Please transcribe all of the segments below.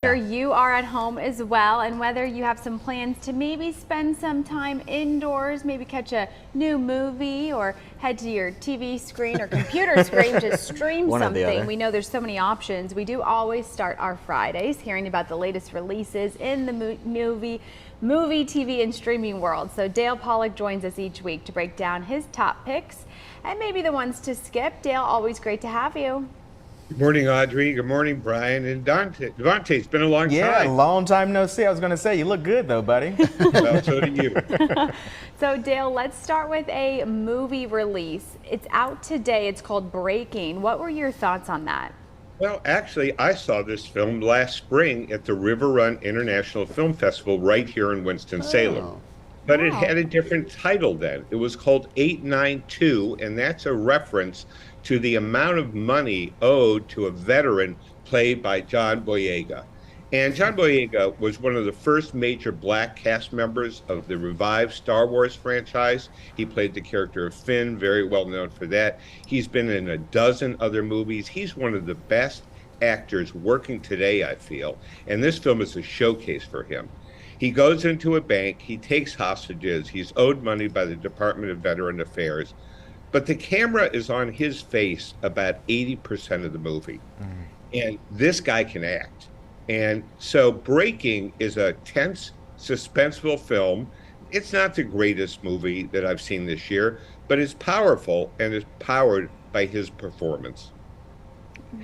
Sure you are at home as well, and whether you have some plans to maybe spend some time indoors, maybe catch a new movie or head to your TV screen or computer screen to stream something. We know there's so many options. We do always start our Fridays hearing about the latest releases in the movie, TV, and streaming world. So Dale Pollak joins us each week to break down his top picks and maybe the ones to skip. Dale, always great to have you. Good morning, Audrey. Good morning, Brian and Dante. Devontae, it's been a long time. Yeah, long time no see. I was going to say, you look good though, buddy. Well, so do you. So Dale, let's start with a movie release. It's out today. It's called Breaking. What were your thoughts on that? Well, actually, I saw this film last spring at the River Run International Film Festival right here in Winston-Salem. But it had a different title then. It was called 892, and that's a reference to the amount of money owed to a veteran played by John Boyega. And John Boyega was one of the first major black cast members of the revived Star Wars franchise. He played the character of Finn, very well known for that. He's been in a dozen other movies. He's one of the best actors working today, I feel. And this film is a showcase for him. He goes into a bank, he takes hostages, he's owed money by the Department of Veteran Affairs, but the camera is on his face about 80% of the movie. And this guy can act. And so Breaking is a tense, suspenseful film. It's not the greatest movie that I've seen this year, but it's powerful and is powered by his performance.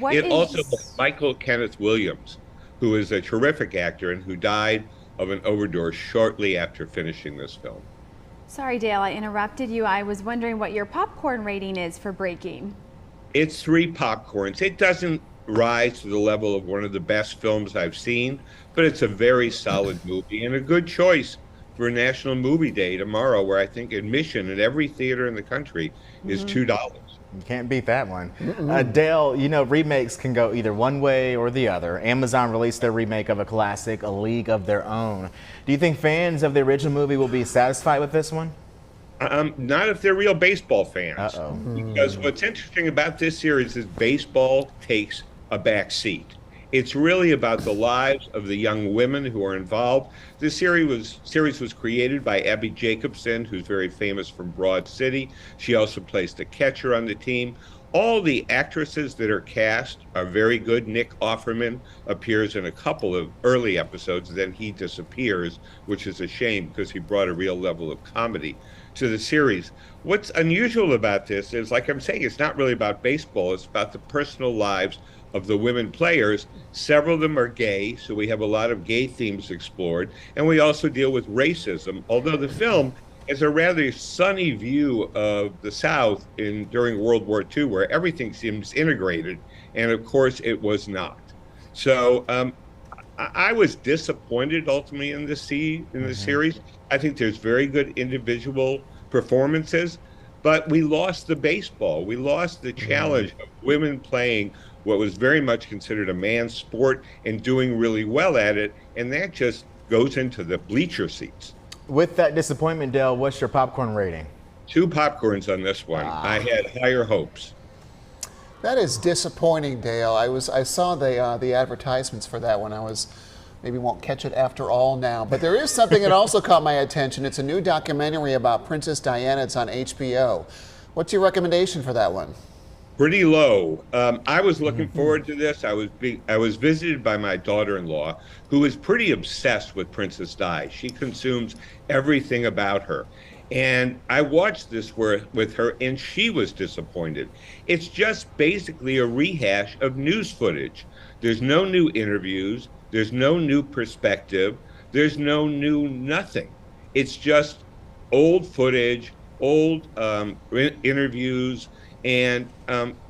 Also has Michael Kenneth Williams, who is a terrific actor and who died of an overdose shortly after finishing this film. Sorry, Dale, I interrupted you. I was wondering what your popcorn rating is for Breaking. It's 3 popcorns. It doesn't rise to the level of one of the best films I've seen, but it's a very solid movie and a good choice for National Movie Day tomorrow, where I think admission at every theater in the country is $2. You can't beat that one. Dale, you know, remakes can go either one way or the other. Amazon released their remake of a classic, A League of Their Own. Do you think fans of the original movie will be satisfied with this one? Not if they're real baseball fans. Because what's interesting about this series is baseball takes a back seat. It's really about the lives of the young women who are involved. This series was created by Abby Jacobson, who's very famous from Broad City. She also plays the catcher on the team. All the actresses that are cast are very good. Nick Offerman appears in a couple of early episodes, then he disappears, which is a shame because he brought a real level of comedy to the series. What's unusual about this is, like I'm saying, it's not really about baseball. It's about the personal lives of the women players. Several of them are gay, so we have a lot of gay themes explored. And we also deal with racism, although the film is a rather sunny view of the South during World War II, where everything seems integrated. And of course, it was not. So I was disappointed ultimately in the series. I think there's very good individual performances, but we lost the baseball. We lost the challenge of women playing what was very much considered a man's sport and doing really well at it, and that just goes into the bleacher seats. With that disappointment, Dale, what's your popcorn rating? 2 popcorns on this one. I had higher hopes. That is disappointing, Dale. I saw the advertisements for that one. Maybe won't catch it after all now. But there is something that also caught my attention. It's a new documentary about Princess Diana. It's on HBO. What's your recommendation for that one? Pretty low. I was looking forward to this. I was visited by my daughter-in-law, who is pretty obsessed with Princess Di. She consumes everything about her. And I watched this with her, and she was disappointed. It's just basically a rehash of news footage. There's no new interviews. There's no new perspective. There's no new nothing. It's just old footage, old interviews. And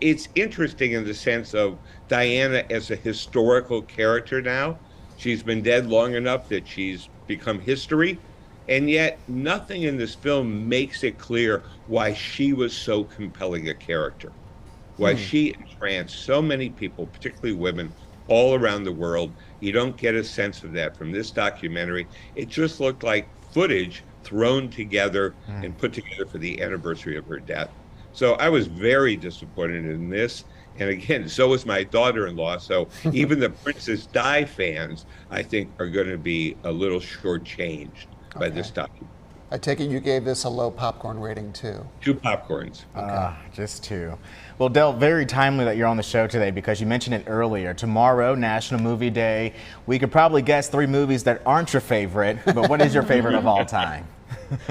it's interesting in the sense of Diana as a historical character now. She's been dead long enough that she's become history. And yet nothing in this film makes it clear why she was so compelling a character, why she entranced so many people, particularly women, all around the world. You don't get a sense of that from this documentary. It just looked like footage thrown together and put together for the anniversary of her death. So I was very disappointed in this. And again, so is my daughter-in-law. So even the Princess Di fans, I think, are going to be a little shortchanged by this documentary. I take it you gave this a low popcorn rating too. 2 popcorns. Just 2. Well, Del, very timely that you're on the show today because you mentioned it earlier. Tomorrow, National Movie Day. We could probably guess 3 movies that aren't your favorite, but what is your favorite of all time?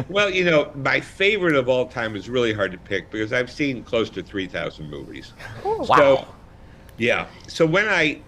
Well, my favorite of all time is really hard to pick because I've seen close to 3,000 movies. Wow. So, yeah. So when I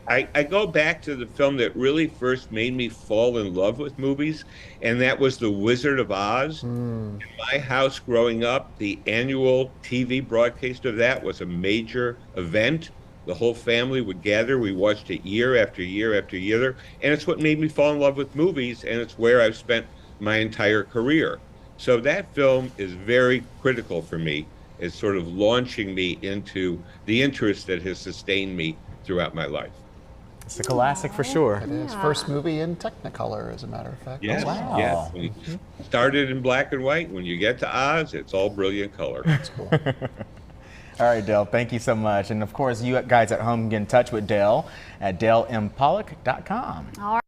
go back to the film that really first made me fall in love with movies, and that was The Wizard of Oz. In my house growing up, the annual TV broadcast of that was a major event. The whole family would gather. We watched it year after year after year. And it's what made me fall in love with movies, and it's where I've spent my entire career. So that film is very critical for me. It's sort of launching me into the interest that has sustained me throughout my life. It's a classic for sure. It is. First movie in Technicolor, as a matter of fact. Yes, Oh, wow. yes. When you started in black and white. When you get to Oz, it's all brilliant color. That's cool. All right, Del, thank you so much. And of course, you guys at home can get in touch with Del at DellMPollock.com. All right.